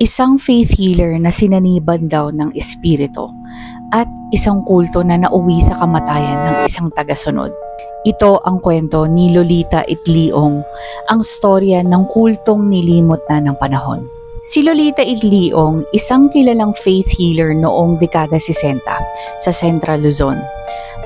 isang faith healer na sinaniban daw ng espiritu, at isang kulto na nauwi sa kamatayan ng isang tagasunod. Ito ang kwento ni Lolita Itliong, ang storya ng kultong nilimot na ng panahon. Si Lolita Itliong, isang kilalang faith healer noong dekada 60 sa Central Luzon.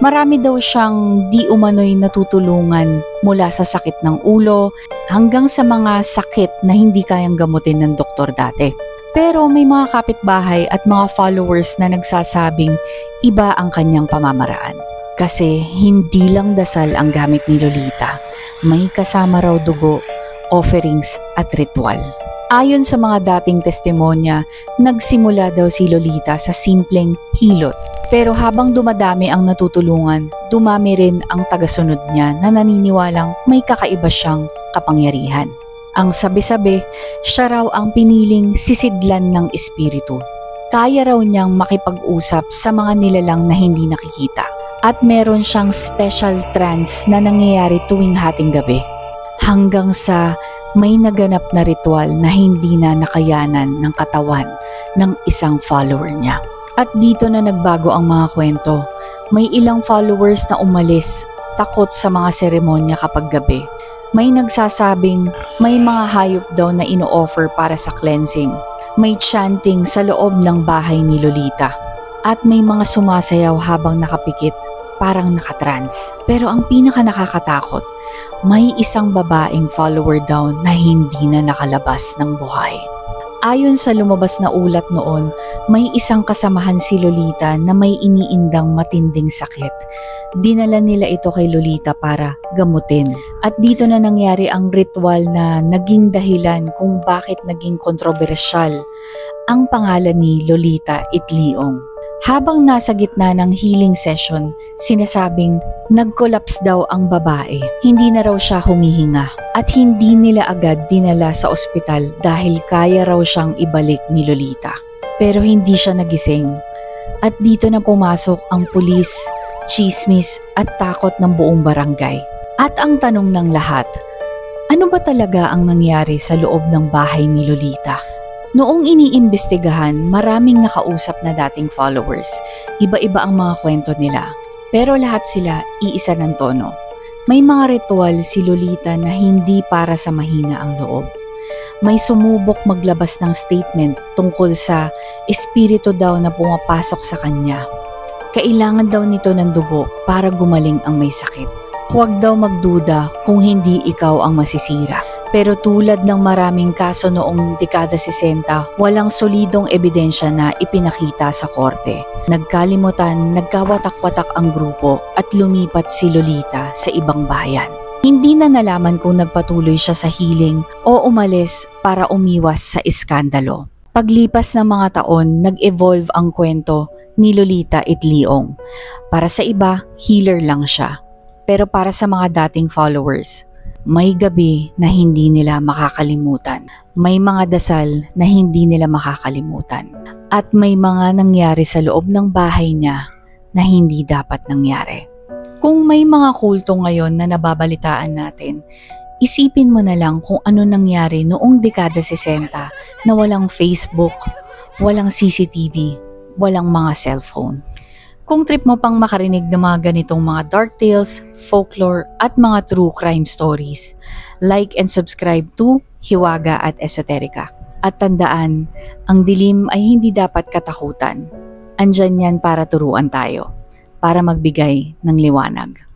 Marami daw siyang di umano'y natutulungan mula sa sakit ng ulo hanggang sa mga sakit na hindi kayang gamutin ng doktor dati. Pero may mga kapitbahay at mga followers na nagsasabing iba ang kanyang pamamaraan. Kasi hindi lang dasal ang gamit ni Lolita, may kasama raw dugo, offerings at ritual. Ayon sa mga dating testimonya, nagsimula daw si Lolita sa simpleng hilot. Pero habang dumadami ang natutulungan, dumami rin ang tagasunod niya na naniniwalang may kakaiba siyang kapangyarihan. Ang sabi-sabi, siya raw ang piniling sisidlan ng espiritu. Kaya raw niyang makipag-usap sa mga nilalang na hindi nakikita. At meron siyang special trance na nangyayari tuwing hating gabi. Hanggang sa may naganap na ritual na hindi na nakayanan ng katawan ng isang follower niya. At dito na nagbago ang mga kwento. May ilang followers na umalis, takot sa mga seremonya kapag gabi. May nagsasabing may mga hayop daw na ino-offer para sa cleansing. May chanting sa loob ng bahay ni Lolita. At may mga sumasayaw habang nakapikit, parang nakatrance. Pero ang pinaka nakakatakot, may isang babaeng follower daw na hindi na nakalabas ng buhay. Ayon sa lumabas na ulat noon, may isang kasamahan si Lolita na may iniindang matinding sakit. Dinala nila ito kay Lolita para gamutin. At dito na nangyari ang ritual na naging dahilan kung bakit naging kontrobersyal ang pangalan ni Lolita Itliong. Habang nasa gitna ng healing session, sinasabing nag-collapse daw ang babae. Hindi na raw siya humihinga at hindi nila agad dinala sa ospital dahil kaya raw siyang ibalik ni Lolita. Pero hindi siya nagising. At dito na pumasok ang pulis, chismis at takot ng buong barangay. At ang tanong ng lahat, ano ba talaga ang nangyari sa loob ng bahay ni Lolita? Noong iniimbestigahan, maraming nakausap na dating followers. Iba-iba ang mga kwento nila. Pero lahat sila iisa ng tono. May mga ritual si Lolita na hindi para sa mahina ang loob. May sumubok maglabas ng statement tungkol sa espiritu daw na pumapasok sa kanya. Kailangan daw nito ng dugo para gumaling ang may sakit. Huwag daw magduda kung hindi ikaw ang masisira. Pero tulad ng maraming kaso noong dekada 60, walang solidong ebidensya na ipinakita sa korte. Nagkalimutan, nagkawatak-watak ang grupo at lumipat si Lolita sa ibang bayan. Hindi na nalaman kung nagpatuloy siya sa healing o umalis para umiwas sa iskandalo. Paglipas ng mga taon, nag-evolve ang kwento ni Lolita Itliong. Para sa iba, healer lang siya. Pero para sa mga dating followers, may gabi na hindi nila makakalimutan. May mga dasal na hindi nila makakalimutan. At may mga nangyari sa loob ng bahay niya na hindi dapat nangyari. Kung may mga kulto ngayon na nababalitaan natin, isipin mo na lang kung ano nangyari noong dekada 60 na walang Facebook, walang CCTV, walang mga cellphone. Kung trip mo pang makarinig ng mga ganitong mga dark tales, folklore at mga true crime stories, like and subscribe to Hiwaga at Esoterica. At tandaan, ang dilim ay hindi dapat katakutan. Andyan yan para turuan tayo, para magbigay ng liwanag.